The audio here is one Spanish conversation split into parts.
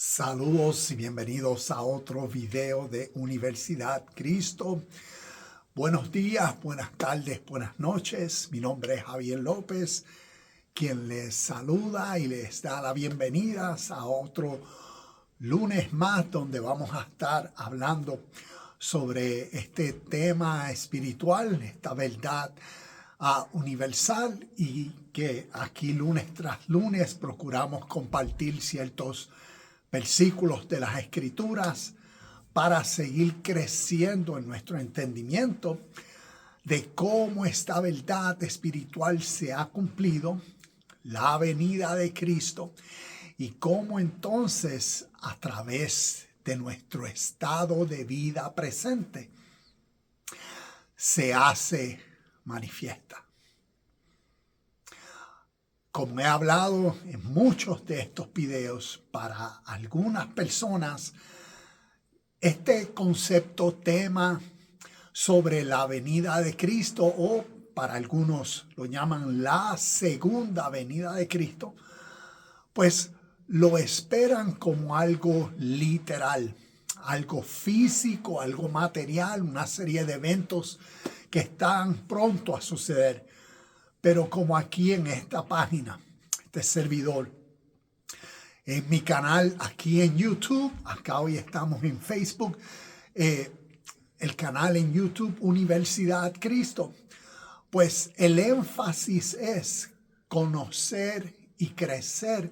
Saludos y bienvenidos a otro video de Universidad Cristo. Buenos días, buenas tardes, buenas noches. Mi nombre es Javier López, quien les saluda y les da la bienvenida a otro lunes más donde vamos a estar hablando sobre este tema espiritual, esta verdad universal, y que aquí lunes tras lunes procuramos compartir ciertos versículos de las Escrituras para seguir creciendo en nuestro entendimiento de cómo esta verdad espiritual se ha cumplido, la venida de Cristo, y cómo entonces a través de nuestro estado de vida presente se hace manifiesta. Como he hablado en muchos de estos videos, para algunas personas este concepto, tema sobre la venida de Cristo, o para algunos lo llaman la segunda venida de Cristo, pues lo esperan como algo literal, algo físico, algo material, una serie de eventos que están pronto a suceder. Pero como aquí en esta página, este servidor, en mi canal aquí en YouTube, acá hoy estamos en Facebook, el canal en YouTube Universidad Cristo, pues el énfasis es conocer y crecer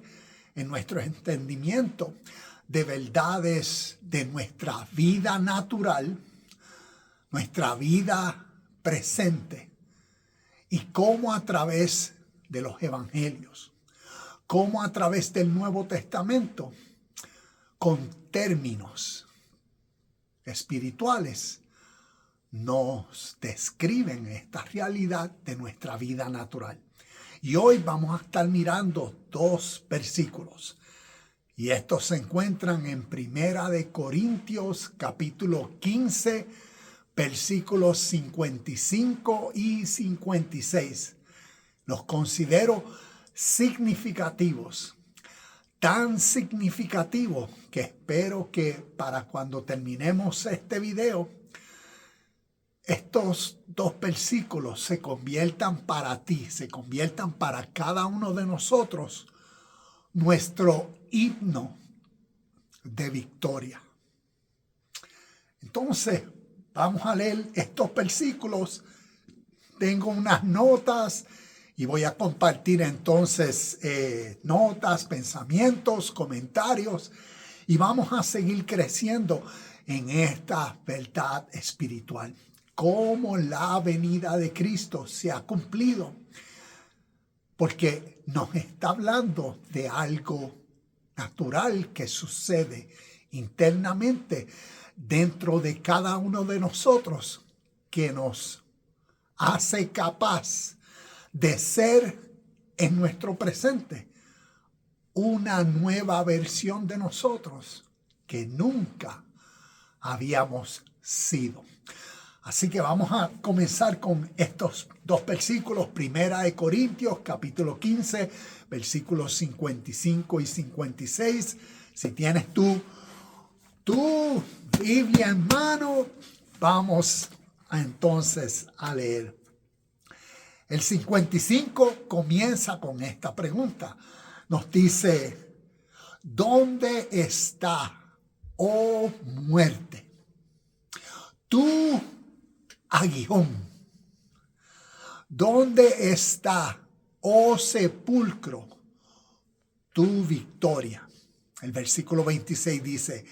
en nuestro entendimiento de verdades de nuestra vida natural, nuestra vida presente, y cómo a través de los evangelios, cómo a través del Nuevo Testamento, con términos espirituales, nos describen esta realidad de nuestra vida natural. Y hoy vamos a estar mirando dos versículos. Y estos se encuentran en Primera de Corintios, capítulo 15, versículos 55 y 56. Los considero significativos, tan significativos que espero que para cuando terminemos este video, estos dos versículos se conviertan para ti, se conviertan para cada uno de nosotros nuestro himno de victoria. Entonces, vamos a leer estos versículos. Tengo unas notas y voy a compartir entonces notas, pensamientos, comentarios, y vamos a seguir creciendo en esta verdad espiritual. Cómo la venida de Cristo se ha cumplido, porque nos está hablando de algo natural que sucede internamente dentro de cada uno de nosotros, que nos hace capaz de ser en nuestro presente una nueva versión de nosotros que nunca habíamos sido. Así que vamos a comenzar con estos dos versículos. Primera de Corintios, capítulo 15, versículos 55 y 56. Si tienes tu Biblia en mano, vamos entonces a leer. El 55 comienza con esta pregunta. Nos dice: ¿dónde está, oh muerte, tu aguijón? ¿Dónde está, oh sepulcro, tu victoria? El versículo 26 dice: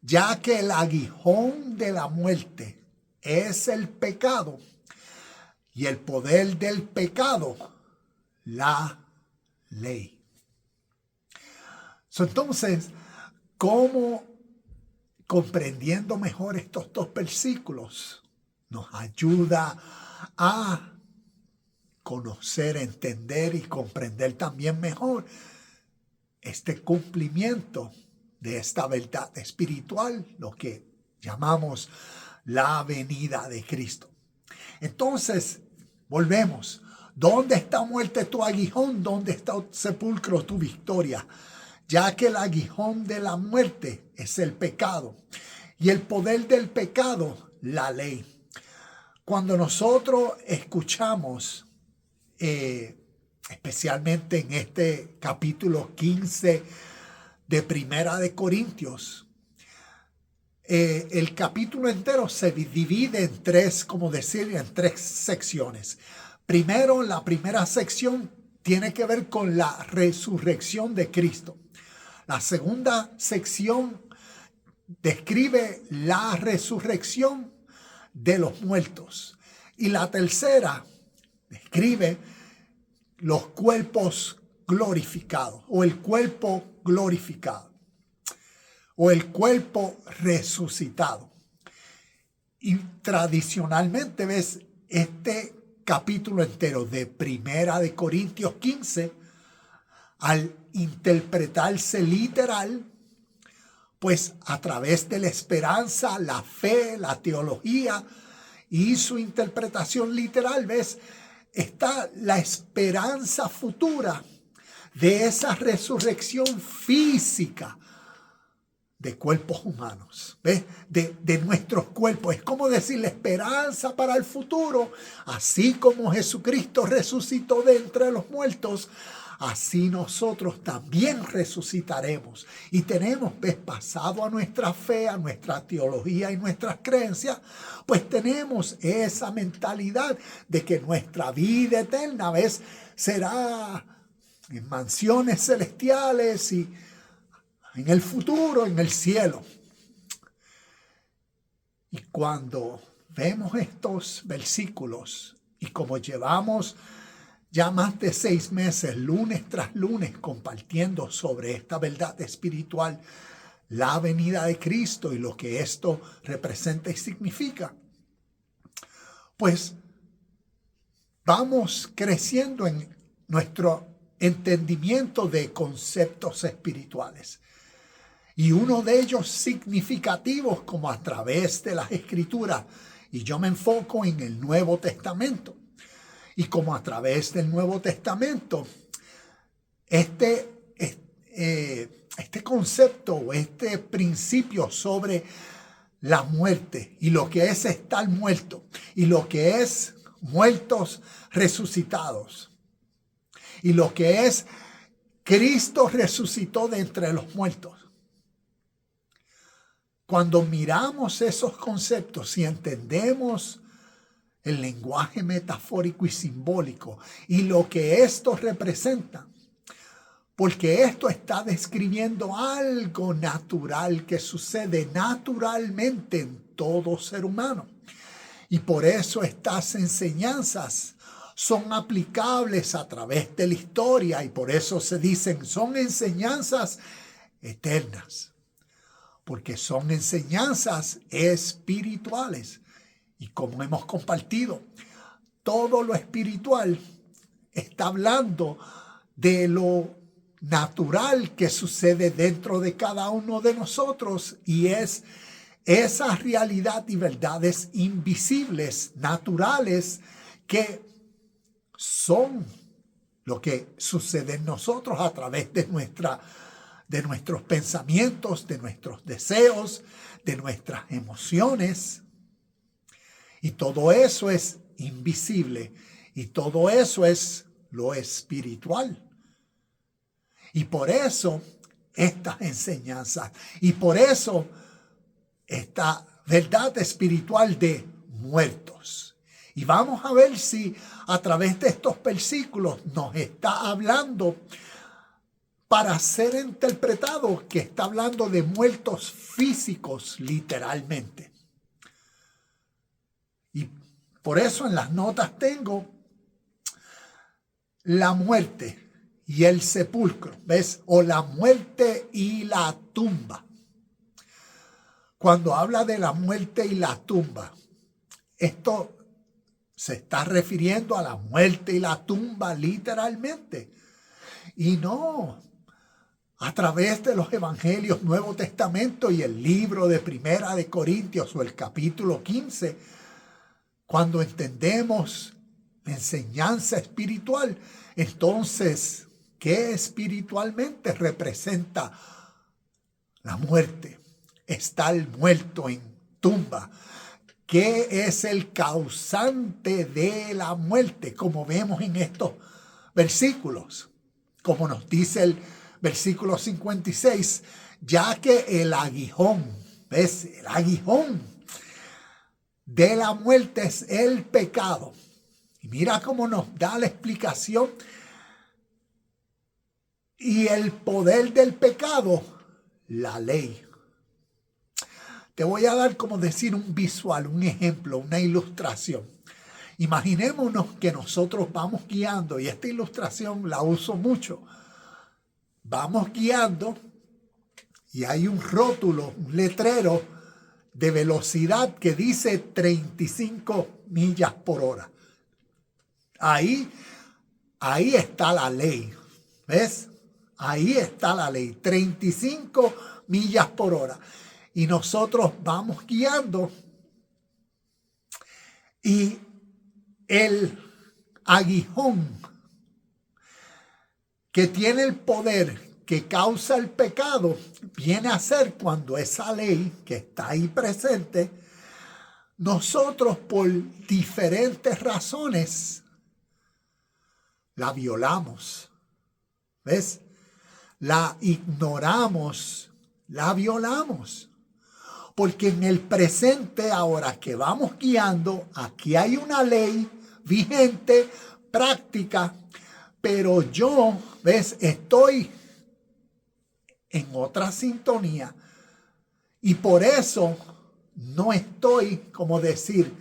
ya que el aguijón de la muerte es el pecado, y el poder del pecado, la ley. Entonces, ¿cómo, comprendiendo mejor estos dos versículos, nos ayuda a conocer, entender y comprender también mejor este cumplimiento de esta verdad espiritual, lo que llamamos la venida de Cristo? Entonces, volvemos. ¿Dónde está, muerte, tu aguijón? ¿Dónde está, sepulcro, tu victoria? ya que el aguijón de la muerte es el pecado y el poder del pecado, la ley. Cuando nosotros escuchamos, especialmente en este capítulo 15 de Primera de Corintios, el capítulo entero se divide en tres, en tres secciones. Primero, la primera sección tiene que ver con la resurrección de Cristo. La segunda sección describe la resurrección de los muertos. Y la tercera describe los cuerpos glorificados o el cuerpo glorificado o el cuerpo resucitado. Y tradicionalmente ves este capítulo entero de Primera de Corintios 15, al interpretarse literal, pues a través de la esperanza, la fe, la teología y su interpretación literal, ves, está la esperanza futura de esa resurrección física de cuerpos humanos, ¿ves? De nuestros cuerpos. Es como decir la esperanza para el futuro, así como Jesucristo resucitó de entre los muertos, así nosotros también resucitaremos. Y tenemos, ¿ves? Basado a nuestra fe, a nuestra teología y nuestras creencias, pues tenemos esa mentalidad de que nuestra vida eterna, ¿ves? Será en mansiones celestiales y en el futuro, en el cielo. Y cuando vemos estos versículos y como llevamos ya más de 6 meses, lunes tras lunes, compartiendo sobre esta verdad espiritual, la venida de Cristo y lo que esto representa y significa, pues vamos creciendo en nuestro entendimiento de conceptos espirituales. Y uno de ellos significativos, como a través de las Escrituras, y yo me enfoco en el Nuevo Testamento, y como a través del Nuevo Testamento, este concepto, este principio sobre la muerte y lo que es estar muerto y lo que es muertos resucitados y lo que es Cristo resucitó de entre los muertos. Cuando miramos esos conceptos y entendemos el lenguaje metafórico y simbólico y lo que esto representa, porque esto está describiendo algo natural que sucede naturalmente en todo ser humano. Y por eso estas enseñanzas son aplicables a través de la historia y por eso se dicen son enseñanzas eternas. Porque son enseñanzas espirituales. Y como hemos compartido, todo lo espiritual está hablando de lo natural que sucede dentro de cada uno de nosotros y es esa realidad y verdades invisibles, naturales, que son lo que sucede en nosotros a través de nuestros pensamientos, de nuestros deseos, de nuestras emociones. Y todo eso es invisible y todo eso es lo espiritual. Y por eso estas enseñanzas y por eso esta verdad espiritual de muertos. Y vamos a ver si a través de estos versículos nos está hablando para ser interpretado que está hablando de muertos físicos literalmente. Y por eso en las notas tengo la muerte y el sepulcro, ¿ves? O la muerte y la tumba. Cuando habla de la muerte y la tumba, esto se está refiriendo a la muerte y la tumba literalmente. Y no, a través de los evangelios Nuevo Testamento y el libro de Primera de Corintios o el capítulo 15, cuando entendemos la enseñanza espiritual, entonces ¿Qué espiritualmente representa la muerte? Estar muerto en tumba. ¿Qué es el causante de la muerte? Como vemos en estos versículos, como nos dice el versículo 56, ya que el aguijón, ¿ves? El aguijón de la muerte es el pecado. Y mira cómo nos da la explicación. Y el poder del pecado, la ley. Te voy a dar, como decir, un visual, un ejemplo, una ilustración. Imaginémonos que nosotros vamos guiando, y esta ilustración la uso mucho. Vamos guiando y hay un rótulo, un letrero de velocidad que dice 35 millas por hora. Ahí está la ley. ¿Ves? Ahí está la ley, 35 millas por hora. Y nosotros vamos guiando y el aguijón que tiene el poder que causa el pecado viene a ser cuando esa ley que está ahí presente, nosotros por diferentes razones la violamos. ¿Ves? La ignoramos, la violamos. Porque en el presente, ahora que vamos guiando, aquí hay una ley vigente, práctica, pero yo, ¿ves? Estoy en otra sintonía y por eso no estoy, como decir,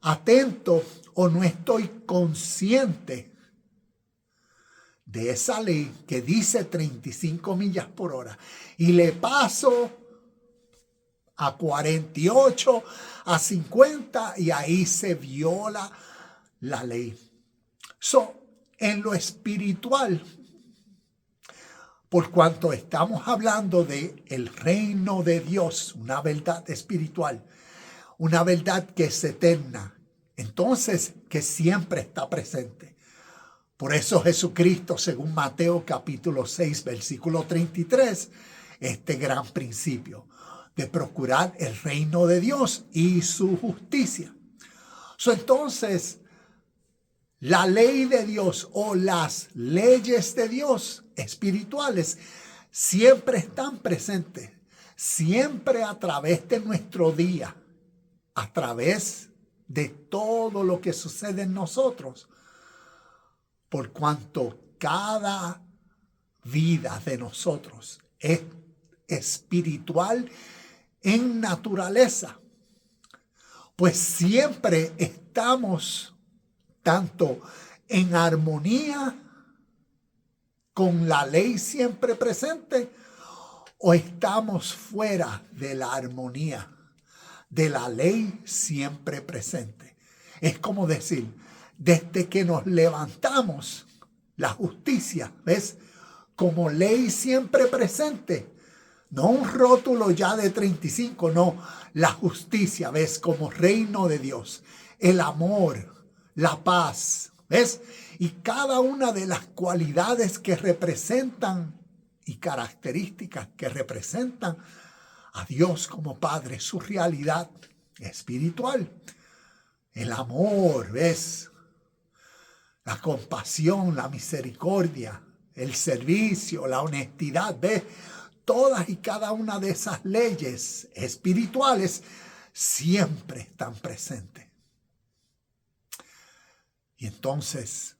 atento o no estoy consciente de esa ley que dice 35 millas por hora y le paso a 48, a 50 y ahí se viola la ley. En lo espiritual, por cuanto estamos hablando de el reino de Dios, una verdad espiritual, una verdad que es eterna, entonces que siempre está presente. Por eso Jesucristo, según Mateo capítulo 6, versículo 33, este gran principio de procurar el reino de Dios y su justicia. Entonces, la ley de Dios o las leyes de Dios espirituales siempre están presentes, siempre a través de nuestro día, a través de todo lo que sucede en nosotros, por cuanto cada vida de nosotros es espiritual en naturaleza, pues siempre estamos tanto en armonía con la ley siempre presente o estamos fuera de la armonía de la ley siempre presente. Es como decir, desde que nos levantamos, la justicia, ¿ves? Como ley siempre presente. No un rótulo ya de 35, no. La justicia, ¿ves? Como reino de Dios. El amor, la paz, ¿ves? Y cada una de las cualidades que representan y características que representan a Dios como Padre, su realidad espiritual. El amor, ¿ves? La compasión, la misericordia, el servicio, la honestidad, ¿ves? Todas y cada una de esas leyes espirituales siempre están presentes. Y entonces,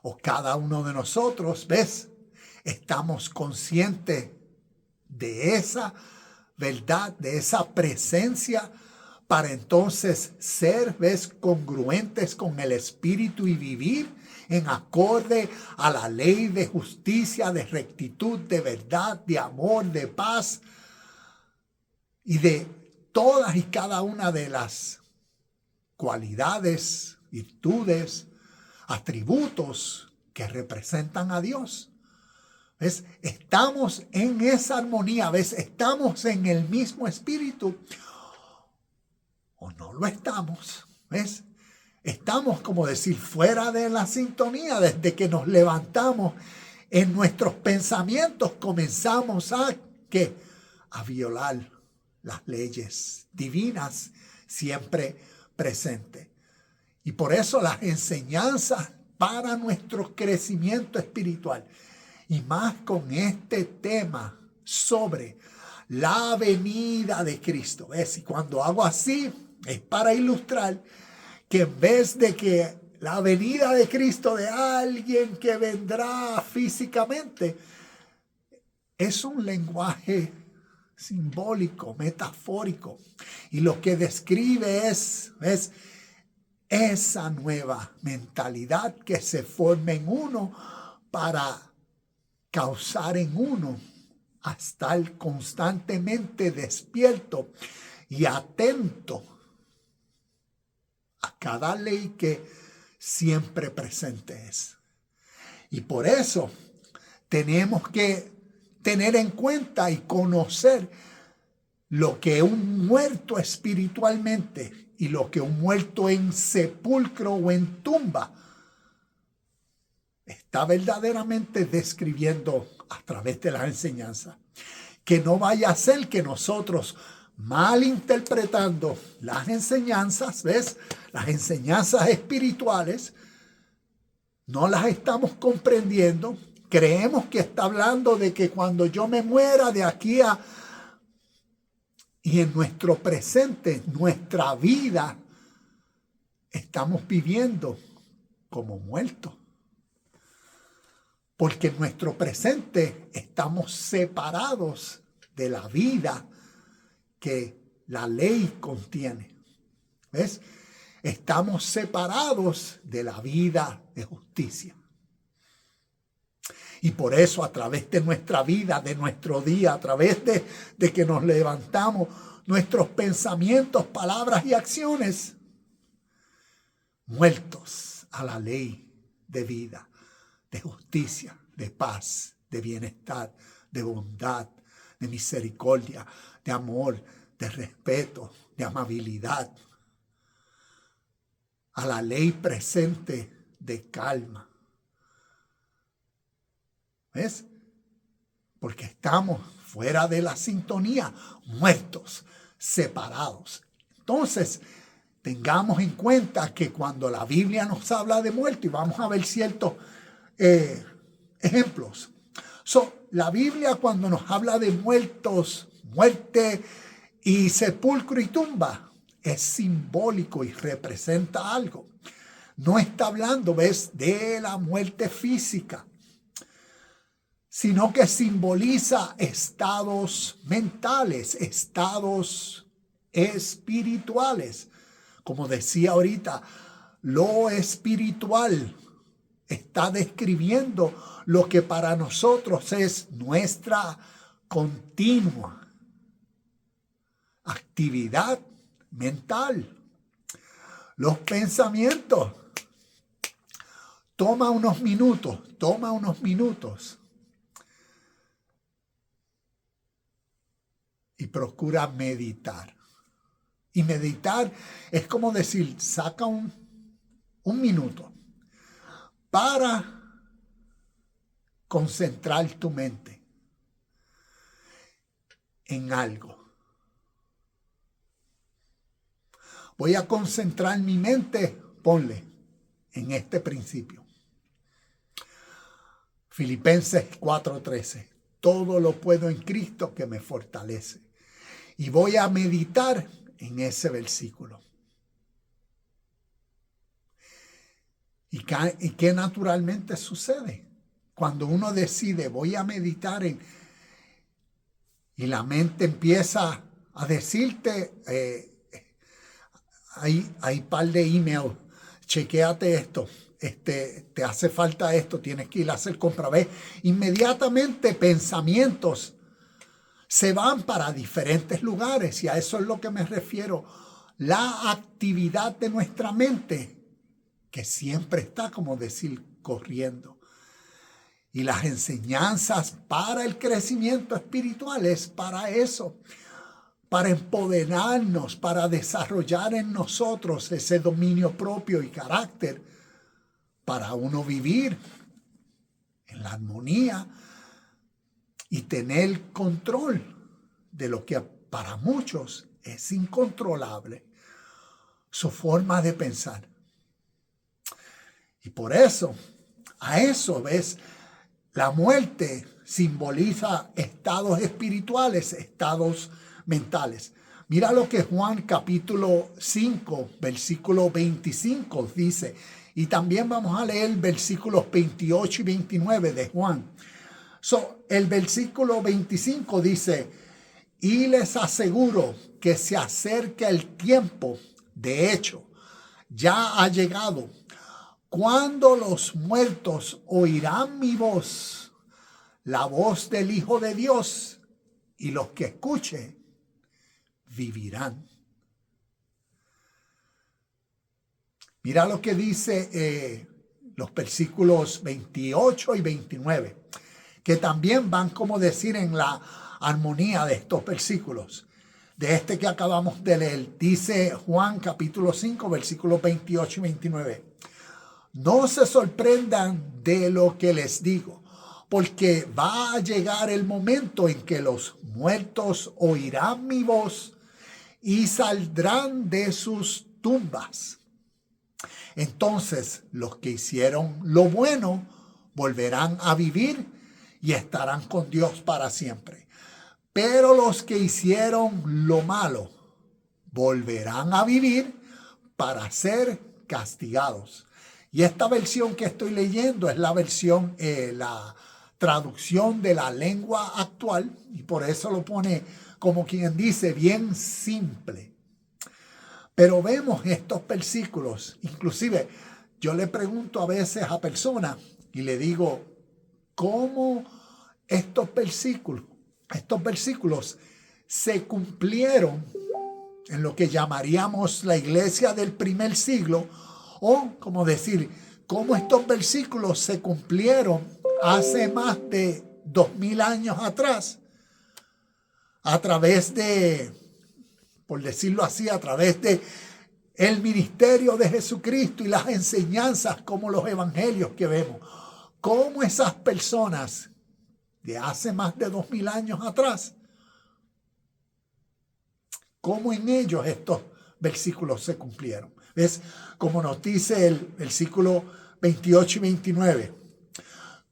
o cada uno de nosotros, ¿ves? Estamos conscientes de esa verdad, de esa presencia, para entonces ser, ¿ves? Congruentes con el Espíritu y vivir en acorde a la ley de justicia, de rectitud, de verdad, de amor, de paz y de todas y cada una de las cualidades, virtudes, atributos que representan a Dios. ¿Ves? Estamos en esa armonía, ¿ves? Estamos en el mismo espíritu o no lo estamos, ¿ves? Estamos, como decir, fuera de la sintonía desde que nos levantamos. En nuestros pensamientos comenzamos ¿qué? A violar las leyes divinas siempre presentes. Y por eso las enseñanzas para nuestro crecimiento espiritual, y más con este tema sobre la venida de Cristo. ¿Ves? Y cuando hago así, es para ilustrar que en vez de que la venida de Cristo de alguien que vendrá físicamente, es un lenguaje simbólico, metafórico. Y lo que describe es esa nueva mentalidad que se forma en uno para causar en uno a estar constantemente despierto y atento a cada ley que siempre presente es. Y por eso tenemos que tener en cuenta y conocer lo que un muerto espiritualmente y lo que un muerto en sepulcro o en tumba está verdaderamente describiendo a través de las enseñanzas. Que no vaya a ser que nosotros, malinterpretando las enseñanzas, ¿ves? Las enseñanzas espirituales, no las estamos comprendiendo. Creemos que está hablando de que cuando yo me muera de aquí a... Y en nuestro presente, nuestra vida, estamos viviendo como muertos. Porque en nuestro presente estamos separados de la vida que la ley contiene. ¿Ves? Estamos separados de la vida de justicia. Y por eso a través de nuestra vida, de nuestro día, a través de que nos levantamos, nuestros pensamientos, palabras y acciones, muertos a la ley de vida, de justicia, de paz, de bienestar, de bondad, de misericordia, de amor, de respeto, de amabilidad, a la ley presente de calma. ¿Ves? Porque estamos fuera de la sintonía, muertos, separados. Entonces, tengamos en cuenta que cuando la Biblia nos habla de muerto, y vamos a ver ciertos ejemplos. La Biblia cuando nos habla de muertos, muerte y sepulcro y tumba, es simbólico y representa algo. No está hablando, ¿ves?, de la muerte física, sino que simboliza estados mentales, estados espirituales. Como decía ahorita, lo espiritual está describiendo lo que para nosotros es nuestra continua actividad mental. Los pensamientos. Toma unos minutos y procura meditar. Y meditar es como decir, saca un minuto para concentrar tu mente en algo. Voy a concentrar mi mente, ponle, en este principio. Filipenses 4:13. Todo lo puedo en Cristo que me fortalece. Y voy a meditar en ese versículo. ¿Y qué naturalmente sucede? Cuando uno decide, voy a meditar en... Y la mente empieza a decirte, hay par de email, chequéate esto, te hace falta esto, tienes que ir a hacer compra. ¿Ves? Inmediatamente pensamientos se van para diferentes lugares y a eso es lo que me refiero. La actividad de nuestra mente, que siempre está, como decir, corriendo. Y las enseñanzas para el crecimiento espiritual es para eso. para empoderarnos, para desarrollar en nosotros ese dominio propio y carácter, para uno vivir en la armonía y tener control de lo que para muchos es incontrolable, su forma de pensar. Y por eso, a eso, ¿ves? La muerte simboliza estados espirituales, estados mentales. Mira lo que Juan capítulo 5, versículo 25 dice. Y también vamos a leer versículos 28 y 29 de Juan. El versículo 25 dice, y les aseguro que se acerca el tiempo, de hecho, ya ha llegado, cuando los muertos oirán mi voz, la voz del Hijo de Dios, y los que escuchen vivirán. Mira lo que dice los versículos 28 y 29, que también van como decir en la armonía de estos versículos. De este que acabamos de leer, dice Juan capítulo 5, versículos 28 y 29. No se sorprendan de lo que les digo, porque va a llegar el momento en que los muertos oirán mi voz y saldrán de sus tumbas. Entonces los que hicieron lo bueno volverán a vivir y estarán con Dios para siempre. Pero los que hicieron lo malo volverán a vivir para ser castigados. Y esta versión que estoy leyendo es la versión, la traducción de la lengua actual, y por eso lo pone como quien dice bien simple. Pero vemos estos versículos, inclusive yo le pregunto a veces a personas y le digo, ¿cómo estos versículos se cumplieron en lo que llamaríamos la iglesia del primer siglo? O, como decir, ¿cómo estos versículos se cumplieron hace más de 2000 años atrás? A través de, por decirlo así, a través de el ministerio de Jesucristo y las enseñanzas como los evangelios que vemos. Cómo esas personas de hace más de 2000 años atrás, cómo en ellos estos versículos se cumplieron. ¿Ves? Como nos dice el versículo 28 y 29.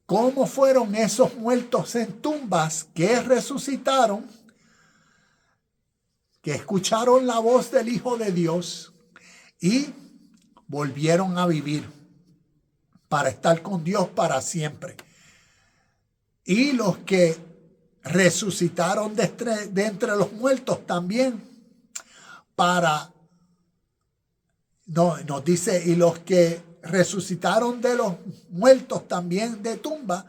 ¿Cómo fueron esos muertos en tumbas que resucitaron, que escucharon la voz del Hijo de Dios y volvieron a vivir para estar con Dios para siempre? Y los que resucitaron de entre los muertos también nos dice, y los que resucitaron de los muertos también de tumba,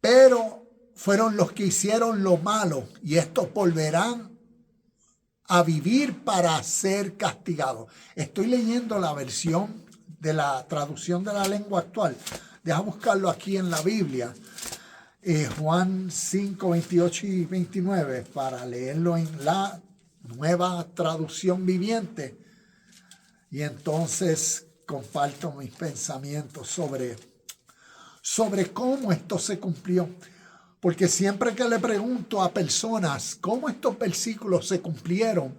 pero fueron los que hicieron lo malo, y estos volverán a vivir para ser castigados. Estoy leyendo la versión de la traducción de la lengua actual. Deja buscarlo aquí en la Biblia. Juan 5, 28 y 29, para leerlo en la nueva traducción viviente. Y entonces comparto mis pensamientos sobre cómo esto se cumplió. Porque siempre que le pregunto a personas cómo estos versículos se cumplieron,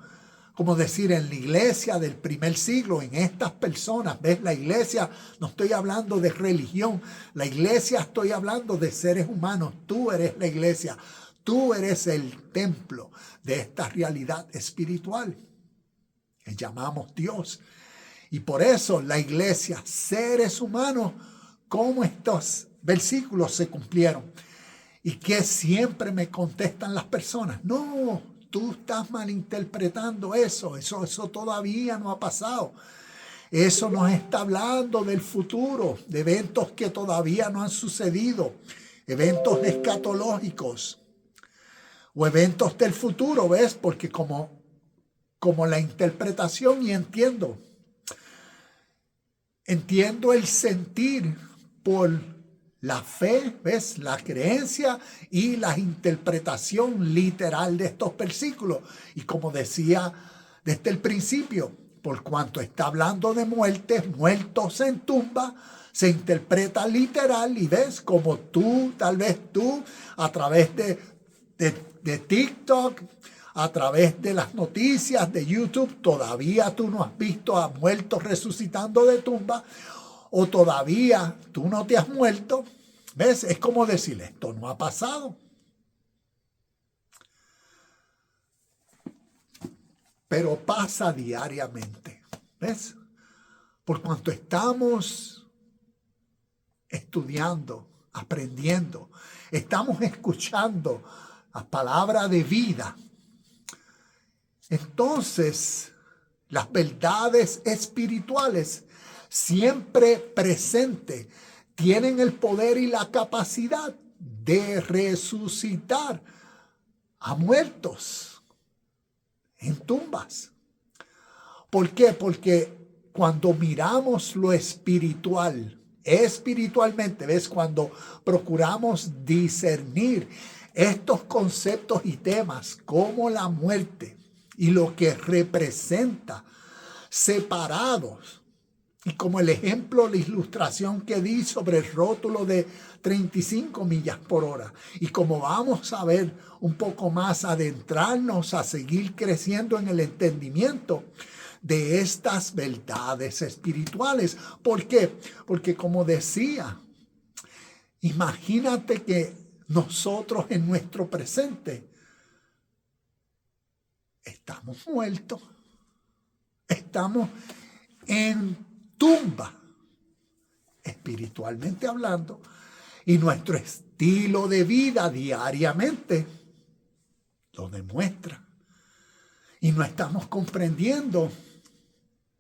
como decir, en la iglesia del primer siglo, en estas personas, ¿ves? La iglesia, no estoy hablando de religión, la iglesia estoy hablando de seres humanos. Tú eres la iglesia, tú eres el templo de esta realidad espiritual que llamamos Dios. Y por eso la iglesia, seres humanos, cómo estos versículos se cumplieron. Y que siempre me contestan las personas, no, tú estás malinterpretando eso todavía no ha pasado. Eso nos está hablando del futuro, de eventos que todavía no han sucedido, eventos escatológicos o eventos del futuro, ¿ves? Porque como la interpretación, y entiendo el sentir por la fe, ¿ves? La creencia y la interpretación literal de estos versículos. Y como decía desde el principio, por cuanto está hablando de muertes, muertos en tumba, se interpreta literal y ves como tal vez tú, a través de TikTok, a través de las noticias de YouTube, todavía tú no has visto a muertos resucitando de tumba, o todavía tú no te has muerto. ¿Ves? Es como decir, esto no ha pasado. Pero pasa diariamente. ¿Ves? Por cuanto estamos estudiando, aprendiendo, estamos escuchando la palabra de vida, entonces las verdades espirituales siempre presentes tienen el poder y la capacidad de resucitar a muertos en tumbas. ¿Por qué? Porque cuando miramos lo espiritualmente, ¿ves? Cuando procuramos discernir estos conceptos y temas como la muerte y lo que representa separados, y como el ejemplo, la ilustración que di sobre el rótulo de 35 millas por hora, y como vamos a ver un poco más, adentrarnos a seguir creciendo en el entendimiento de estas verdades espirituales. ¿Por qué? Porque como decía, imagínate que nosotros en nuestro presente estamos muertos, estamos en tumba, espiritualmente hablando, y nuestro estilo de vida diariamente lo demuestra. Y no estamos comprendiendo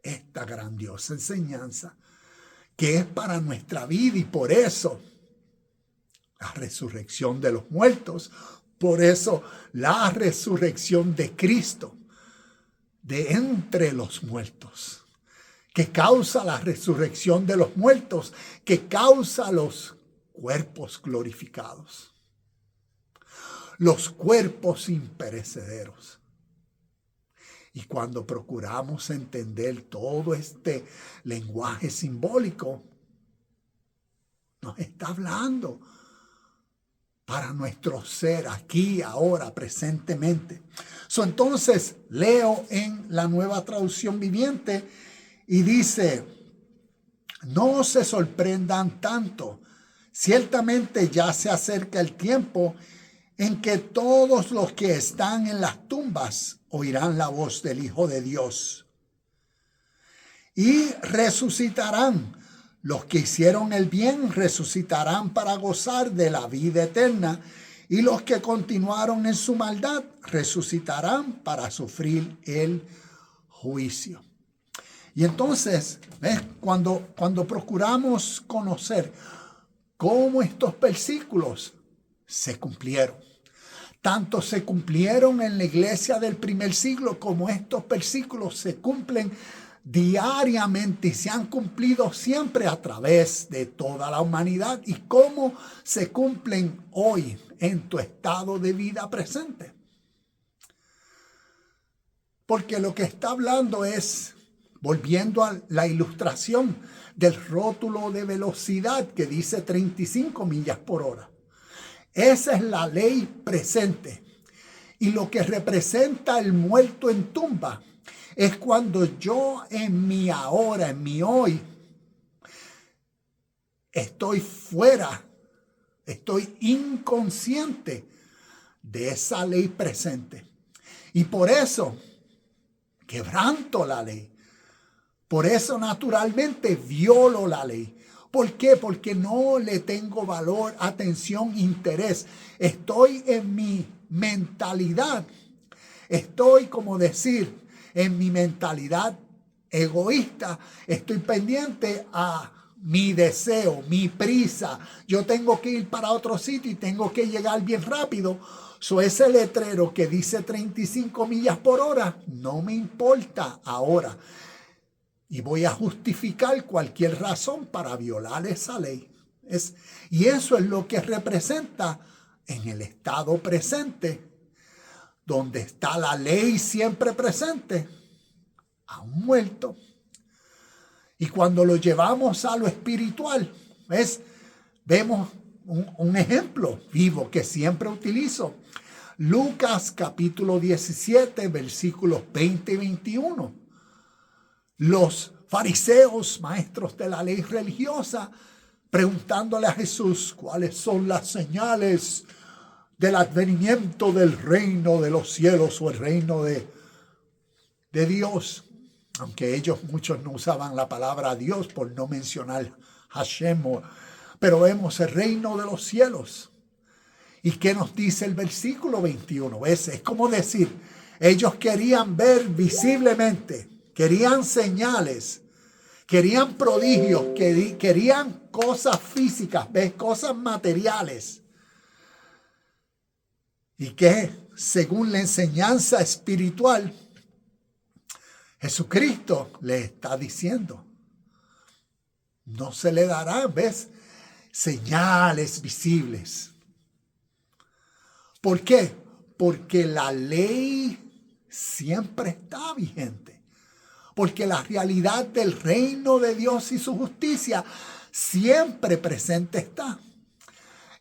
esta grandiosa enseñanza que es para nuestra vida, y por eso la resurrección de los muertos, por eso la resurrección de Cristo de entre los muertos, que causa la resurrección de los muertos, que causa los cuerpos glorificados, los cuerpos imperecederos. Y cuando procuramos entender todo este lenguaje simbólico, nos está hablando para nuestro ser aquí, ahora, presentemente. Entonces, leo en la Nueva Traducción Viviente y dice, no se sorprendan tanto. Ciertamente ya se acerca el tiempo en que todos los que están en las tumbas oirán la voz del Hijo de Dios y resucitarán. Los que hicieron el bien resucitarán para gozar de la vida eterna, y los que continuaron en su maldad resucitarán para sufrir el juicio. Y entonces, ¿ves? Cuando procuramos conocer cómo estos versículos se cumplieron, tanto se cumplieron en la iglesia del primer siglo como estos versículos se cumplen diariamente y se han cumplido siempre a través de toda la humanidad, y cómo se cumplen hoy en tu estado de vida presente. Porque lo que está hablando es, volviendo a la ilustración del rótulo de velocidad que dice 35 millas por hora. Esa es la ley presente. Y lo que representa el muerto en tumba es cuando yo en mi ahora, en mi hoy, estoy fuera, estoy inconsciente de esa ley presente. Y por eso quebranto la ley. Por eso naturalmente violo la ley. ¿Por qué? Porque no le tengo valor, atención, interés. Estoy en mi mentalidad. Estoy, como decir, en mi mentalidad egoísta. Estoy pendiente a mi deseo, mi prisa. Yo tengo que ir para otro sitio y tengo que llegar bien rápido. Ese letrero que dice 35 millas por hora no me importa ahora. Y voy a justificar cualquier razón para violar esa ley. Y eso es lo que representa en el estado presente, donde está la ley siempre presente, a un muerto. Y cuando lo llevamos a lo espiritual, vemos un ejemplo vivo que siempre utilizo. Lucas capítulo 17, versículos 20 y 21. Los fariseos, maestros de la ley religiosa, preguntándole a Jesús cuáles son las señales del advenimiento del reino de los cielos o el reino de Dios. Aunque muchos no usaban la palabra Dios por no mencionar Hashem, pero vemos el reino de los cielos. ¿Y qué nos dice el versículo 21? Es como decir, ellos querían ver visiblemente, querían señales, querían prodigios, querían cosas físicas, cosas materiales. Y que según la enseñanza espiritual, Jesucristo le está diciendo, no se le darán, señales visibles. ¿Por qué? Porque la ley siempre está vigente. Porque la realidad del reino de Dios y su justicia siempre presente está.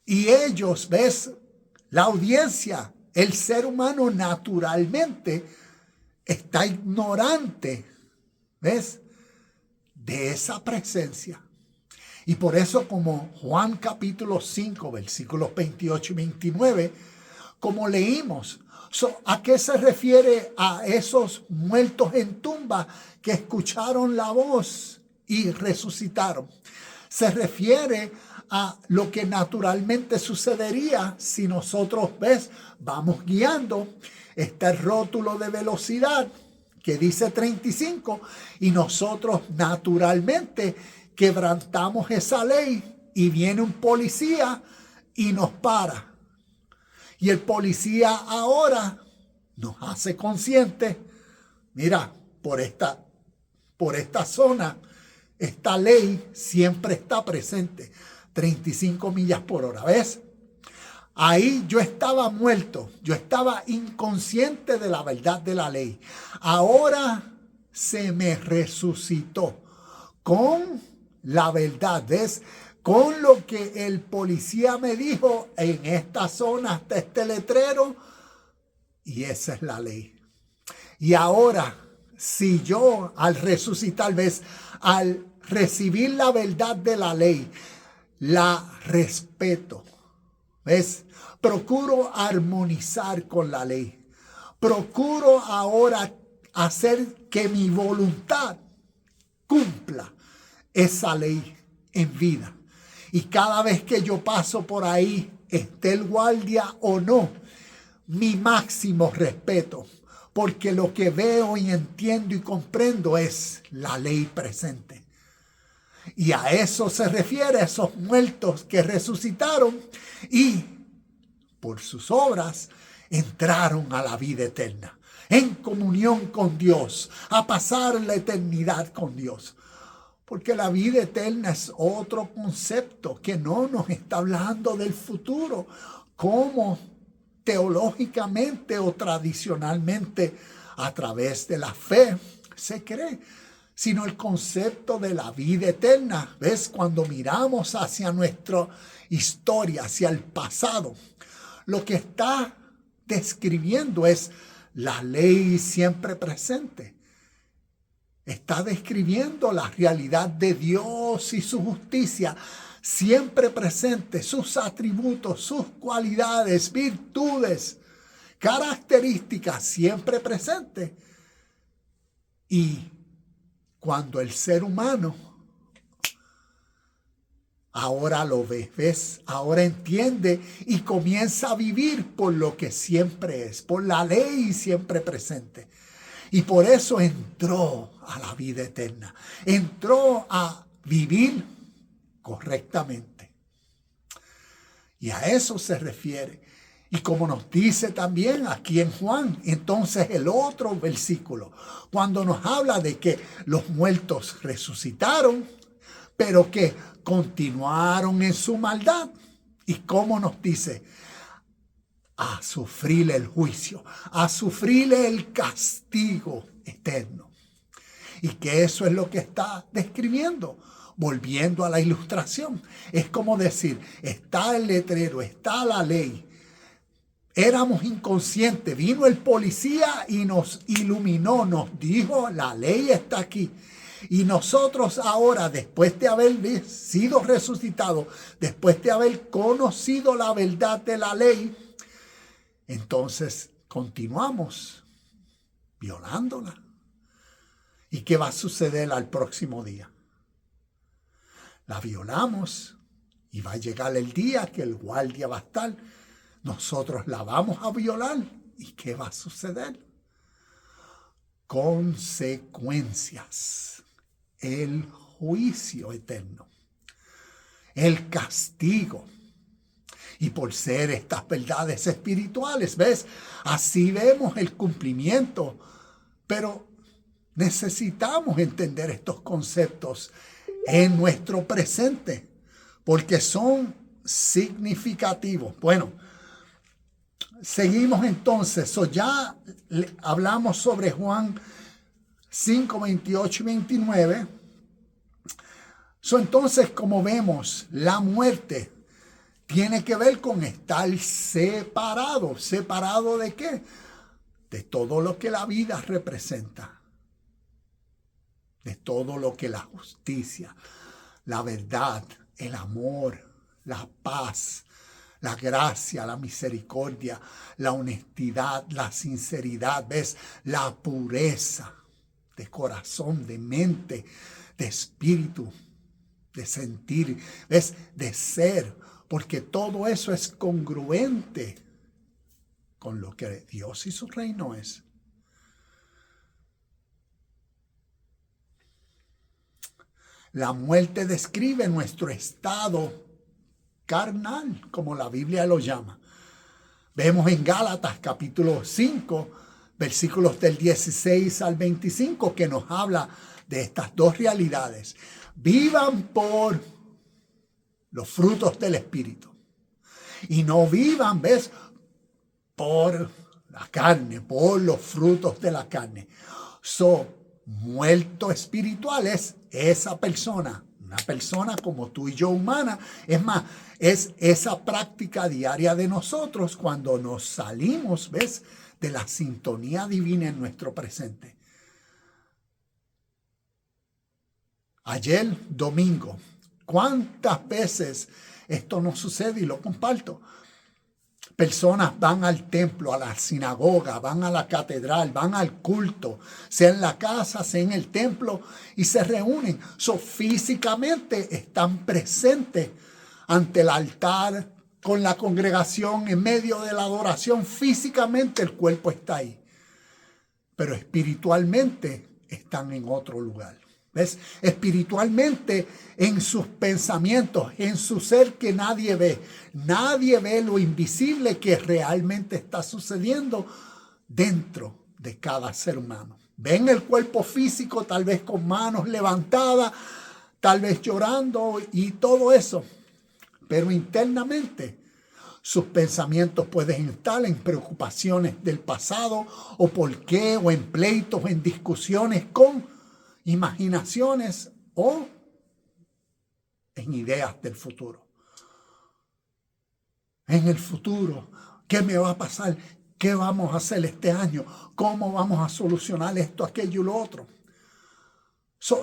Y ellos, la audiencia, el ser humano naturalmente está ignorante, de esa presencia. Y por eso, como Juan capítulo 5, versículos 28 y 29, como leímos, ¿a qué se refiere a esos muertos en tumba que escucharon la voz y resucitaron? Se refiere a lo que naturalmente sucedería si nosotros, vamos guiando este rótulo de velocidad que dice 35 y nosotros naturalmente quebrantamos esa ley y viene un policía y nos para. Y el policía ahora nos hace conscientes, mira, por esta zona, esta ley siempre está presente, 35 millas por hora, Ahí yo estaba muerto, yo estaba inconsciente de la verdad de la ley. Ahora se me resucitó con la verdad, con lo que el policía me dijo, en esta zona está este letrero, y esa es la ley. Y ahora, si yo al resucitar, al recibir la verdad de la ley, la respeto, procuro armonizar con la ley. Procuro ahora hacer que mi voluntad cumpla esa ley en vida. Y cada vez que yo paso por ahí, esté el guardia o no, mi máximo respeto, porque lo que veo y entiendo y comprendo es la ley presente. Y a eso se refiere, a esos muertos que resucitaron y por sus obras entraron a la vida eterna, en comunión con Dios, a pasar la eternidad con Dios. Porque la vida eterna es otro concepto que no nos está hablando del futuro, como teológicamente o tradicionalmente a través de la fe se cree, sino el concepto de la vida eterna. Cuando miramos hacia nuestra historia, hacia el pasado, lo que está describiendo es la ley siempre presente. Está describiendo la realidad de Dios y su justicia siempre presente, sus atributos, sus cualidades, virtudes, características siempre presentes. Y cuando el ser humano ahora lo ve, ahora entiende y comienza a vivir por lo que siempre es, por la ley siempre presente. Y por eso entró a la vida eterna. Entró a vivir correctamente. Y a eso se refiere. Y como nos dice también aquí en Juan, entonces el otro versículo, cuando nos habla de que los muertos resucitaron, pero que continuaron en su maldad. ¿Y cómo nos dice? A sufrir el juicio, a sufrir el castigo eterno. Y que eso es lo que está describiendo. Volviendo a la ilustración, es como decir, está el letrero, está la ley. Éramos inconscientes, vino el policía y nos iluminó, nos dijo, la ley está aquí. Y nosotros ahora, después de haber sido resucitados, después de haber conocido la verdad de la ley, entonces continuamos violándola. ¿Y qué va a suceder al próximo día? La violamos y va a llegar el día que el guardia va a estar. Nosotros la vamos a violar. ¿Y qué va a suceder? Consecuencias. El juicio eterno. El castigo. Y por ser estas verdades espirituales, ¿ves? Así vemos el cumplimiento. Pero necesitamos entender estos conceptos en nuestro presente, porque son significativos. Bueno, seguimos entonces. Ya hablamos sobre Juan 5, 28 y 29. Entonces, como vemos, la muerte tiene que ver con estar separado. ¿Separado de qué? De todo lo que la vida representa. De todo lo que la justicia, la verdad, el amor, la paz, la gracia, la misericordia, la honestidad, la sinceridad, ¿ves? La pureza de corazón, de mente, de espíritu, de sentir, ¿ves? De ser, porque todo eso es congruente con lo que Dios y su reino es. La muerte describe nuestro estado carnal, como la Biblia lo llama. Vemos en Gálatas capítulo 5, versículos del 16 al 25, que nos habla de estas dos realidades. Vivan por los frutos del Espíritu. Y no vivan, ¿ves? Por la carne, por los frutos de la carne. Muerto espiritual es esa persona, una persona como tú y yo humana. Es más, es esa práctica diaria de nosotros cuando nos salimos, ¿ves? De la sintonía divina en nuestro presente. Ayer, domingo, ¿cuántas veces esto nos sucede? Y lo comparto. Personas van al templo, a la sinagoga, van a la catedral, van al culto, sea en la casa, sea en el templo, y se reúnen. Físicamente están presentes ante el altar, con la congregación, en medio de la adoración. Físicamente el cuerpo está ahí, pero espiritualmente están en otro lugar. ¿Ves? Espiritualmente en sus pensamientos, en su ser que nadie ve. Nadie ve lo invisible que realmente está sucediendo dentro de cada ser humano. Ven el cuerpo físico, tal vez con manos levantadas, tal vez llorando y todo eso. Pero internamente sus pensamientos pueden estar en preocupaciones del pasado o por qué, o en pleitos, o en discusiones con imaginaciones o en ideas del futuro. En el futuro, ¿qué me va a pasar? ¿Qué vamos a hacer este año? ¿Cómo vamos a solucionar esto, aquello y lo otro?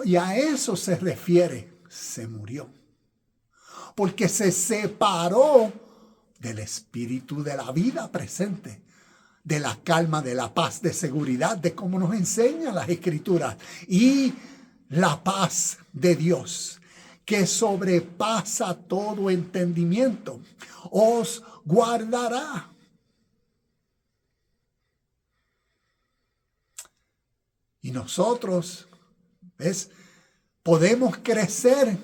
Y a eso se refiere, se murió. Porque se separó del espíritu de la vida presente, de la calma, de la paz, de seguridad, de cómo nos enseñan las Escrituras. Y la paz de Dios, que sobrepasa todo entendimiento, os guardará. Y nosotros, ¿ves? Podemos crecer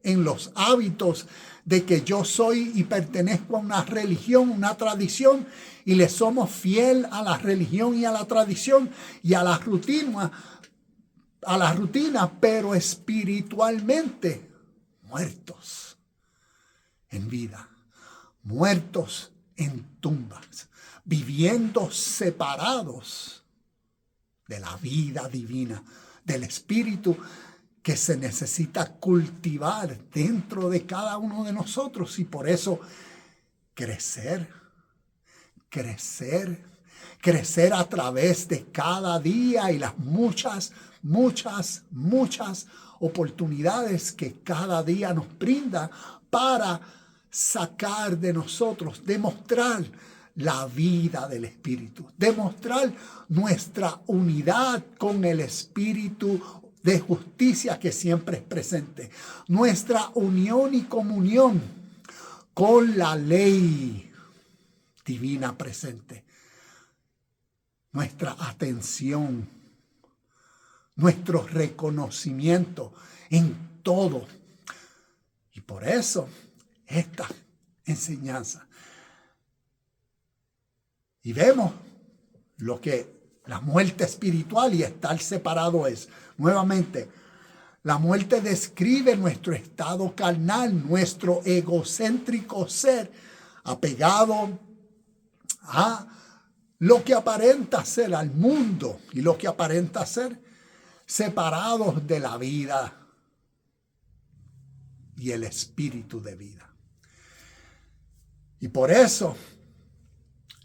en los hábitos de que yo soy y pertenezco a una religión, una tradición, y le somos fiel a la religión y a la tradición y a la rutina, pero espiritualmente muertos en vida, muertos en tumbas, viviendo separados de la vida divina, del Espíritu que se necesita cultivar dentro de cada uno de nosotros. Y por eso crecer a través de cada día y las muchas oportunidades que cada día nos brinda para sacar de nosotros, demostrar la vida del Espíritu, demostrar nuestra unidad con el Espíritu de justicia que siempre es presente, nuestra unión y comunión con la ley divina presente, nuestra atención, nuestro reconocimiento en todo. Y por eso esta enseñanza. Y vemos lo que la muerte espiritual y estar separado es. Nuevamente, la muerte describe nuestro estado carnal, nuestro egocéntrico ser, apegado a lo que aparenta ser, al mundo, y lo que aparenta ser separados de la vida y el espíritu de vida. Y por eso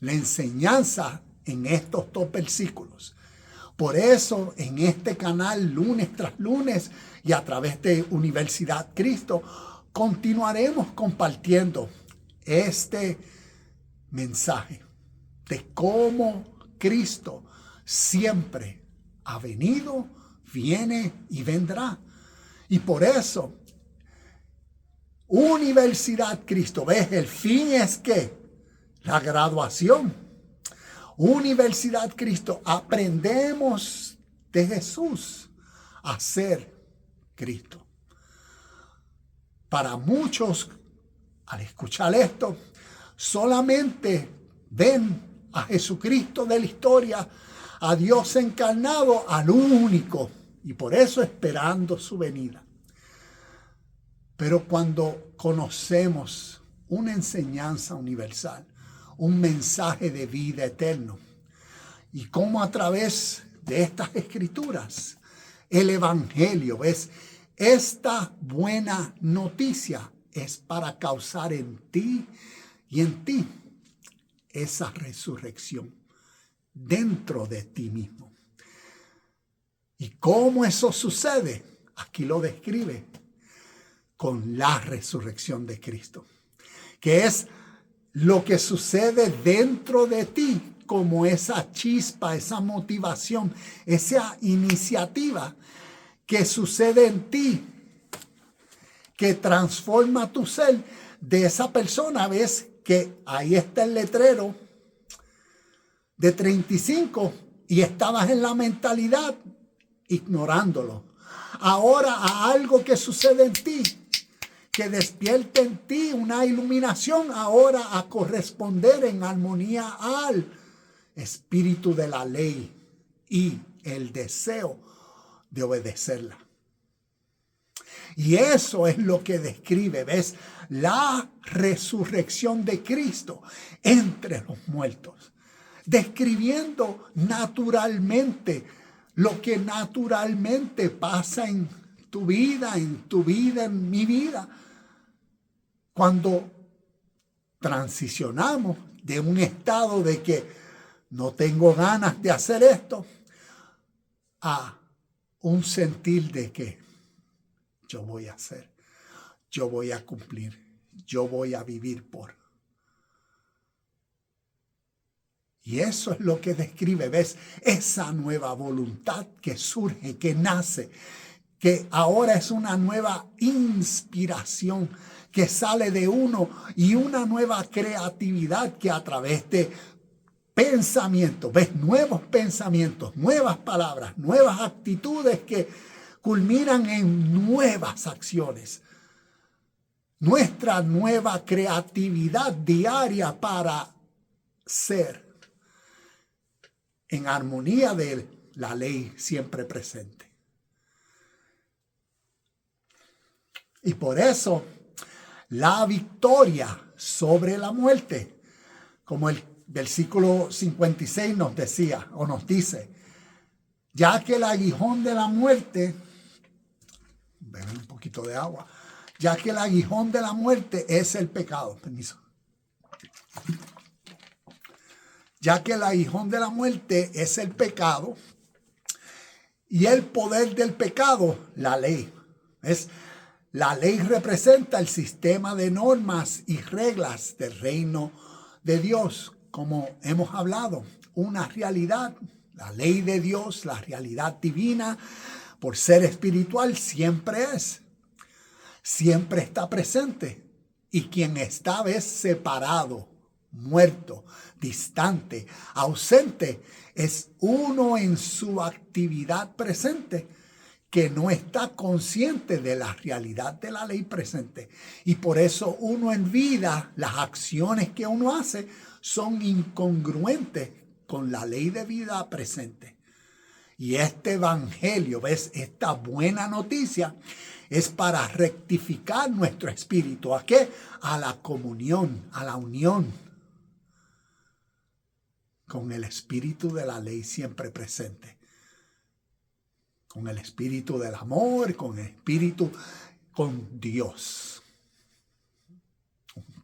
la enseñanza en estos 2 versículos. Por eso en este canal, lunes tras lunes y a través de Universidad Cristo, continuaremos compartiendo este mensaje de cómo Cristo siempre ha venido, viene y vendrá. Y por eso, Universidad Cristo, ¿ves? El fin es que la graduación. Universidad Cristo, aprendemos de Jesús a ser Cristo. Para muchos, al escuchar esto, solamente ven a Jesucristo de la historia, a Dios encarnado, al único, y por eso esperando su venida. Pero cuando conocemos una enseñanza universal, un mensaje de vida eterno, y cómo a través de estas escrituras, el evangelio, ¿ves? Esta buena noticia es para causar en ti y en ti esa resurrección dentro de ti mismo. ¿Y cómo eso sucede? Aquí lo describe con la resurrección de Cristo, que es lo que sucede dentro de ti, como esa chispa, esa motivación, esa iniciativa que sucede en ti, que transforma tu ser de esa persona. Ves que ahí está el letrero de 35 y estabas en la mentalidad ignorándolo. Ahora a algo que sucede en ti, que despierte en ti una iluminación, ahora a corresponder en armonía al espíritu de la ley y el deseo de obedecerla. Y eso es lo que describe, ¿ves? La resurrección de Cristo entre los muertos, describiendo naturalmente lo que naturalmente pasa en tu vida, en mi vida, cuando transicionamos de un estado de que no tengo ganas de hacer esto a un sentir de que yo voy a hacer, yo voy a cumplir, yo voy a vivir por. Y eso es lo que describe, ¿ves? Esa nueva voluntad que surge, que nace, que ahora es una nueva inspiración que sale de uno y una nueva creatividad que a través de pensamientos, ¿ves? Nuevos pensamientos, nuevas palabras, nuevas actitudes que culminan en nuevas acciones. Nuestra nueva creatividad diaria para ser en armonía de la ley siempre presente. Y por eso la victoria sobre la muerte, como el versículo 56 nos decía o nos dice, ya que el aguijón de la muerte, beben un poquito de agua, ya que el aguijón de la muerte es el pecado. Permiso. Ya que el aguijón de la muerte es el pecado y el poder del pecado, la ley. La ley representa el sistema de normas y reglas del reino de Dios, como hemos hablado, una realidad. La ley de Dios, la realidad divina, por ser espiritual, siempre está presente. Y quien está separado, muerto, distante, ausente, es uno en su actividad presente que no está consciente de la realidad de la ley presente. Y por eso uno en vida, las acciones que uno hace son incongruentes con la ley de vida presente. Y este evangelio, esta buena noticia, es para rectificar nuestro espíritu. ¿A qué? A la comunión, a la unión con el espíritu de la ley siempre presente. Con el espíritu del amor, con el espíritu, con Dios,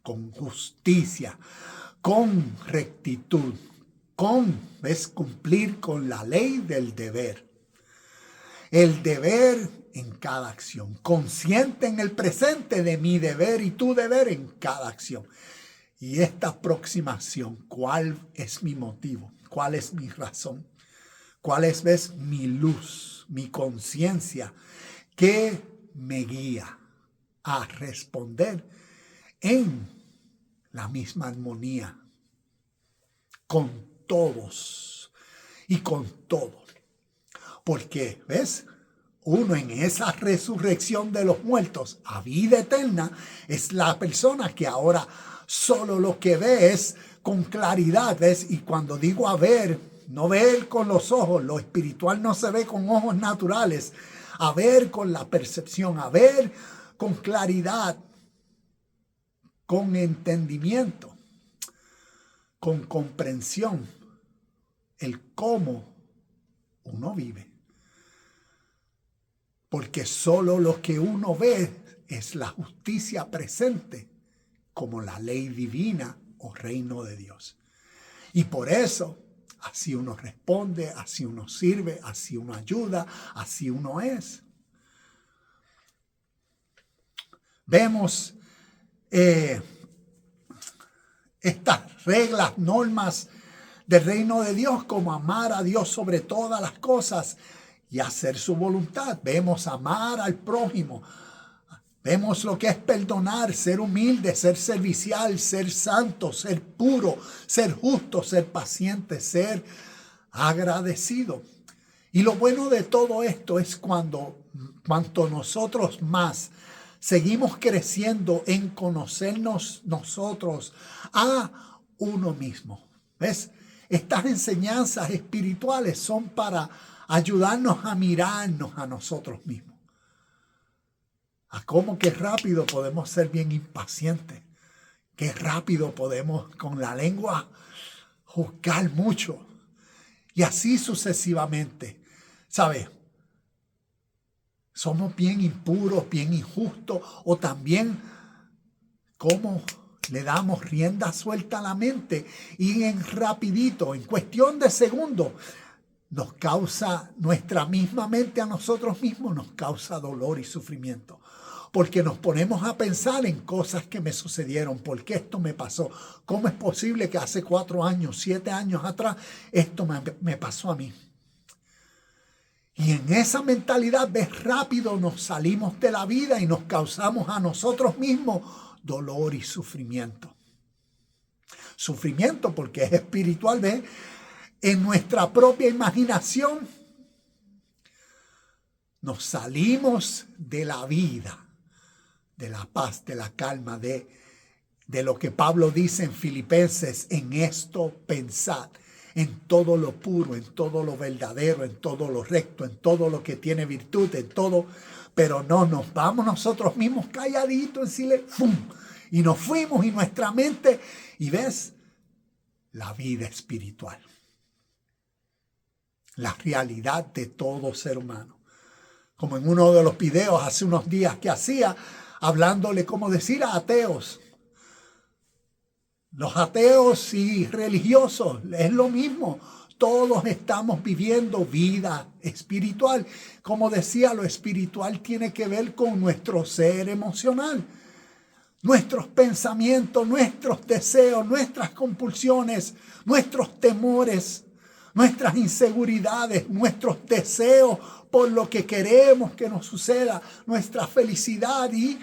con justicia, con rectitud, cumplir con la ley del deber. El deber en cada acción, consciente en el presente de mi deber y tu deber en cada acción. Y esta aproximación, ¿cuál es mi motivo? ¿Cuál es mi razón? ¿Cuál es mi luz, mi conciencia que me guía a responder en la misma armonía con todos y con todo? Porque, uno en esa resurrección de los muertos a vida eterna es la persona que ahora solo lo que ve es con claridad, y cuando digo a ver, no ver con los ojos, lo espiritual no se ve con ojos naturales, a ver con la percepción, a ver con claridad, con entendimiento, con comprensión, el cómo uno vive. Porque solo lo que uno ve es la justicia presente como la ley divina o reino de Dios. Y por eso, así uno responde, así uno sirve, así uno ayuda, así uno es. Vemos estas reglas, normas del reino de Dios, como amar a Dios sobre todas las cosas y hacer su voluntad. Vemos amar al prójimo. Vemos lo que es perdonar, ser humilde, ser servicial, ser santo, ser puro, ser justo, ser paciente, ser agradecido. Y lo bueno de todo esto es cuanto nosotros más seguimos creciendo en conocernos nosotros a uno mismo. Estas enseñanzas espirituales son para ayudarnos a mirarnos a nosotros mismos. A cómo que rápido podemos ser bien impacientes. Qué rápido podemos con la lengua juzgar mucho. Y así sucesivamente. ¿Sabes? Somos bien impuros, bien injustos. O también cómo le damos rienda suelta a la mente. Y rapidito, en cuestión de segundos, nos causa, nuestra misma mente a nosotros mismos nos causa dolor y sufrimiento. Porque nos ponemos a pensar en cosas que me sucedieron. ¿Por qué esto me pasó? ¿Cómo es posible que hace 4 años, 7 años atrás, esto me pasó a mí? Y en esa mentalidad, rápido nos salimos de la vida y nos causamos a nosotros mismos dolor y sufrimiento. Sufrimiento porque es espiritual, en nuestra propia imaginación nos salimos de la vida, de la paz, de la calma, de lo que Pablo dice en Filipenses: en esto pensad, en todo lo puro, en todo lo verdadero, en todo lo recto, en todo lo que tiene virtud, en todo. Pero no, nos vamos nosotros mismos calladitos en silencio, ¡fum! Y nos fuimos y nuestra mente, y ves, la vida espiritual. La realidad de todo ser humano. Como en uno de los videos hace unos días que hacía, hablándole cómo decir a ateos. Los ateos y religiosos es lo mismo. Todos estamos viviendo vida espiritual. Como decía, lo espiritual tiene que ver con nuestro ser emocional. Nuestros pensamientos, nuestros deseos, nuestras compulsiones, nuestros temores, nuestras inseguridades, nuestros deseos por lo que queremos que nos suceda, nuestra felicidad y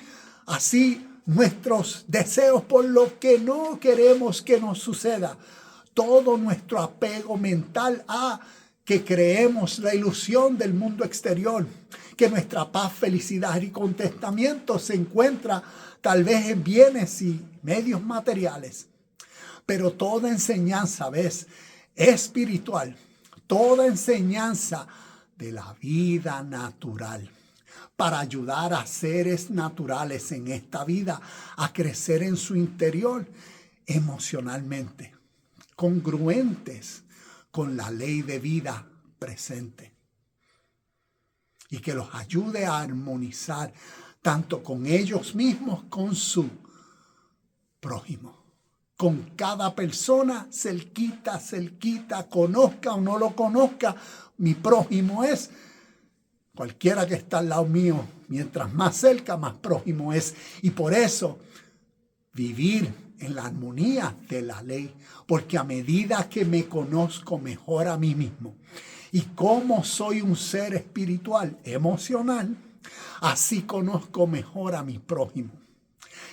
así nuestros deseos por lo que no queremos que nos suceda. Todo nuestro apego mental a que creemos la ilusión del mundo exterior, que nuestra paz, felicidad y contentamiento se encuentra tal vez en bienes y medios materiales. Pero toda enseñanza, ¿ves?, espiritual, toda enseñanza de la vida natural, para ayudar a seres naturales en esta vida a crecer en su interior emocionalmente, congruentes con la ley de vida presente y que los ayude a armonizar tanto con ellos mismos, con su prójimo, con cada persona cerquita, conozca o no lo conozca. Mi prójimo es cualquiera que está al lado mío. Mientras más cerca, más prójimo es. Y por eso vivir en la armonía de la ley, porque a medida que me conozco mejor a mí mismo y como soy un ser espiritual, emocional, así conozco mejor a mi prójimo.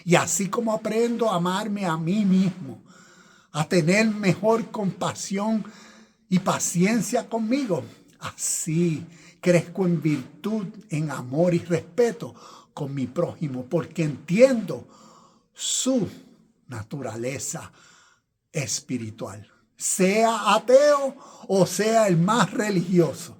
Y así como aprendo a amarme a mí mismo, a tener mejor compasión y paciencia conmigo, así crezco en virtud, en amor y respeto con mi prójimo, porque entiendo su naturaleza espiritual. Sea ateo o sea el más religioso,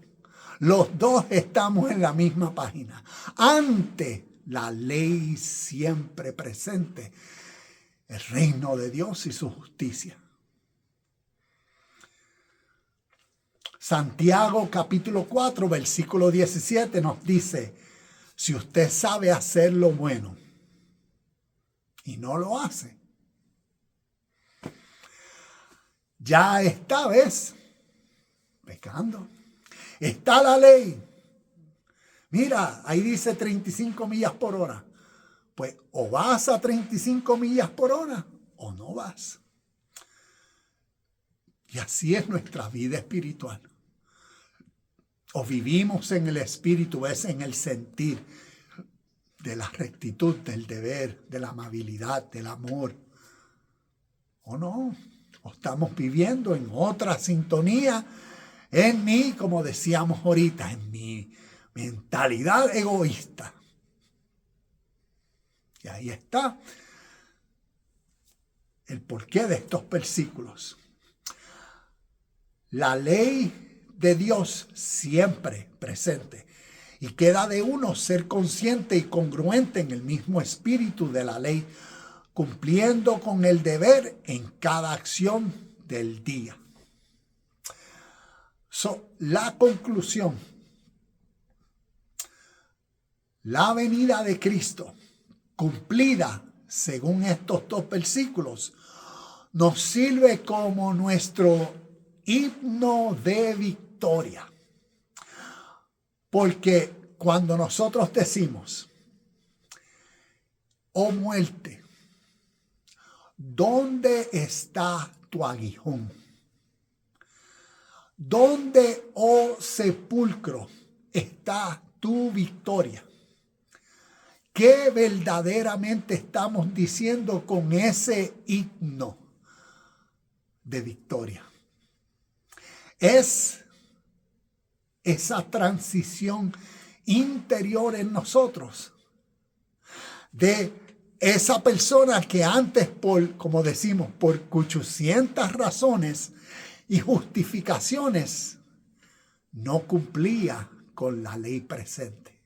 los dos estamos en la misma página. Ante la ley siempre presente, el reino de Dios y su justicia. Santiago capítulo 4, versículo 17 nos dice, si usted sabe hacer lo bueno y no lo hace, ya esta vez pecando. Está la ley. Mira, ahí dice 35 millas por hora. Pues o vas a 35 millas por hora o no vas. Y así es nuestra vida espiritual. O vivimos en el espíritu, es en el sentir de la rectitud, del deber, de la amabilidad, del amor. O no, o estamos viviendo en otra sintonía, en mi, como decíamos ahorita, en mi mentalidad egoísta. Y ahí está el porqué de estos versículos. La ley de Dios siempre presente. Y queda de uno ser consciente y congruente en el mismo espíritu de la ley, cumpliendo con el deber en cada acción del día. La conclusión. La venida de Cristo, cumplida según estos dos versículos, nos sirve como nuestro himno de victoria. Porque cuando nosotros decimos, oh muerte, ¿dónde está tu aguijón? ¿Dónde, oh sepulcro, está tu victoria? ¿Qué verdaderamente estamos diciendo con ese himno de victoria? Es esa transición interior en nosotros de esa persona que antes, como decimos, por 800 razones y justificaciones, no cumplía con la ley presente.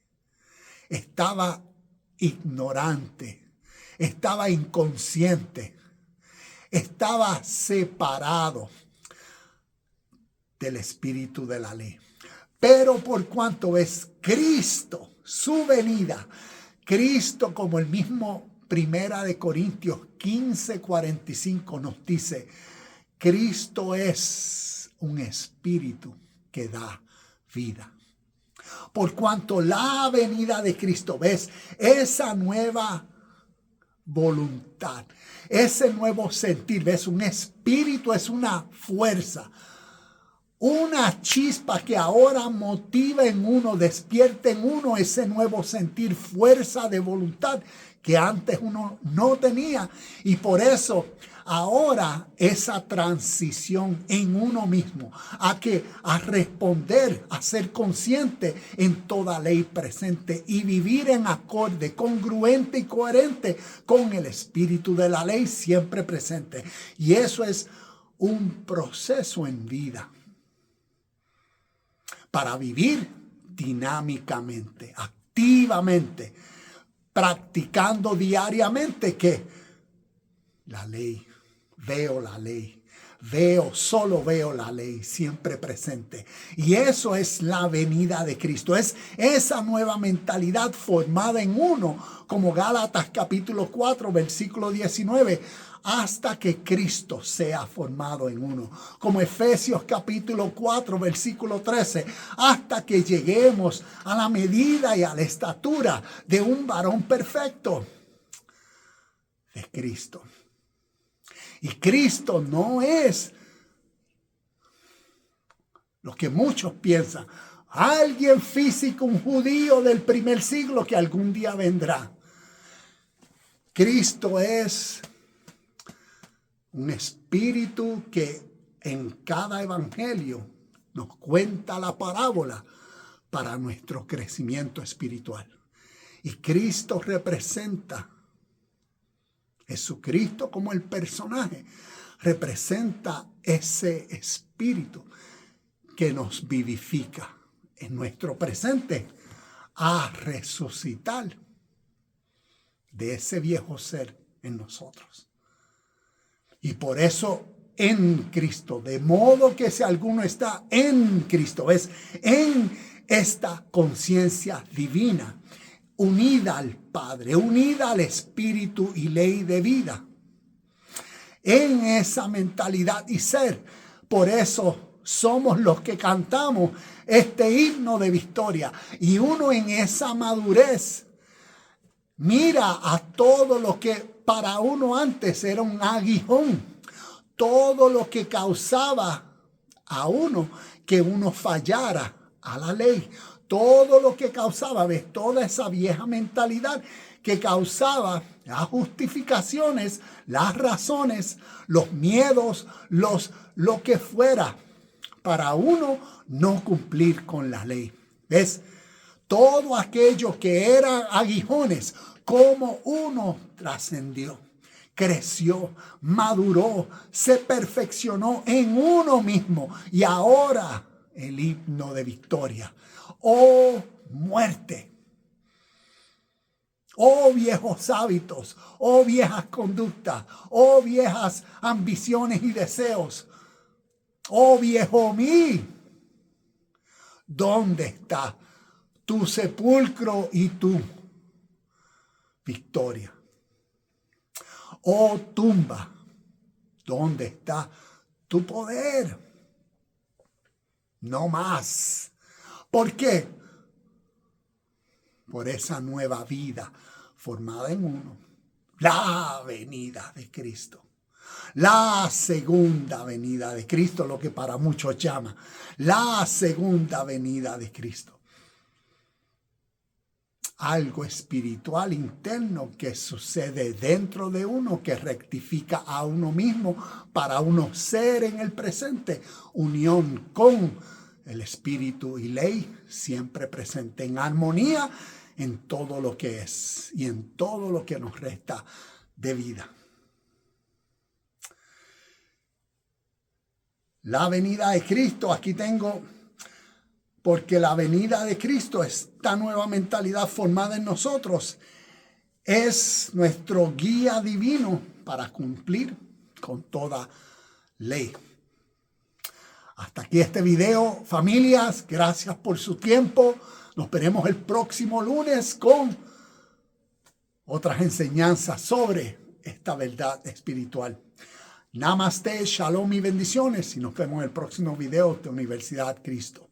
estaba ignorante, estaba inconsciente, estaba separado del espíritu de la ley. Pero por cuanto es Cristo, su venida, Cristo, como el mismo Primera de Corintios 15:45 nos dice, Cristo es un espíritu que da vida. Por cuanto la venida de Cristo, ves, esa nueva voluntad, ese nuevo sentir, ves, un espíritu es una fuerza, una chispa que ahora motiva en uno, despierta en uno ese nuevo sentir, fuerza de voluntad que antes uno no tenía. Y por eso ahora esa transición en uno mismo a responder, a ser consciente en toda ley presente y vivir en acorde, congruente y coherente con el espíritu de la ley siempre presente. Y eso es un proceso en vida para vivir dinámicamente, activamente, practicando diariamente que la ley, solo veo la ley siempre presente. Y eso es la venida de Cristo, es esa nueva mentalidad formada en uno, como Gálatas capítulo 4, versículo 19, hasta que Cristo sea formado en uno. Como Efesios capítulo 4, versículo 13, hasta que lleguemos a la medida y a la estatura de un varón perfecto de Cristo. Y Cristo no es lo que muchos piensan, alguien físico, un judío del primer siglo que algún día vendrá. Cristo es un espíritu que en cada evangelio nos cuenta la parábola para nuestro crecimiento espiritual. Y Cristo representa, Jesucristo como el personaje, representa ese espíritu que nos vivifica en nuestro presente a resucitar de ese viejo ser en nosotros. Y por eso en Cristo, de modo que si alguno está en Cristo, es en esta conciencia divina, unida al Padre, unida al Espíritu y ley de vida, en esa mentalidad y ser. Por eso somos los que cantamos este himno de victoria. Y uno en esa madurez mira a todo lo que para uno antes era un aguijón, todo lo que causaba a uno que uno fallara a la ley, todo lo que causaba, ves, toda esa vieja mentalidad que causaba las justificaciones, las razones, los miedos, lo que fuera para uno no cumplir con la ley. ¿Ves? Todo aquello que eran aguijones, como uno trascendió, creció, maduró, se perfeccionó en uno mismo. Y ahora el himno de victoria. Oh muerte, oh viejos hábitos, oh viejas conductas, oh viejas ambiciones y deseos, oh viejo mí, ¿dónde está tu sepulcro y tu victoria? Oh tumba, ¿dónde está tu poder? No más. ¿Por qué? Por esa nueva vida formada en uno. La venida de Cristo. La segunda venida de Cristo, lo que para muchos llama la segunda venida de Cristo. Algo espiritual interno que sucede dentro de uno, que rectifica a uno mismo para uno ser en el presente, unión con el espíritu y ley, siempre presente en armonía en todo lo que es y en todo lo que nos resta de vida. La venida de Cristo, aquí tengo porque la venida de Cristo, esta nueva mentalidad formada en nosotros, es nuestro guía divino para cumplir con toda ley. Hasta aquí este video, familias. Gracias por su tiempo. Nos veremos el próximo lunes con otras enseñanzas sobre esta verdad espiritual. Namaste, shalom y bendiciones. Y nos vemos en el próximo video de Universidad Cristo.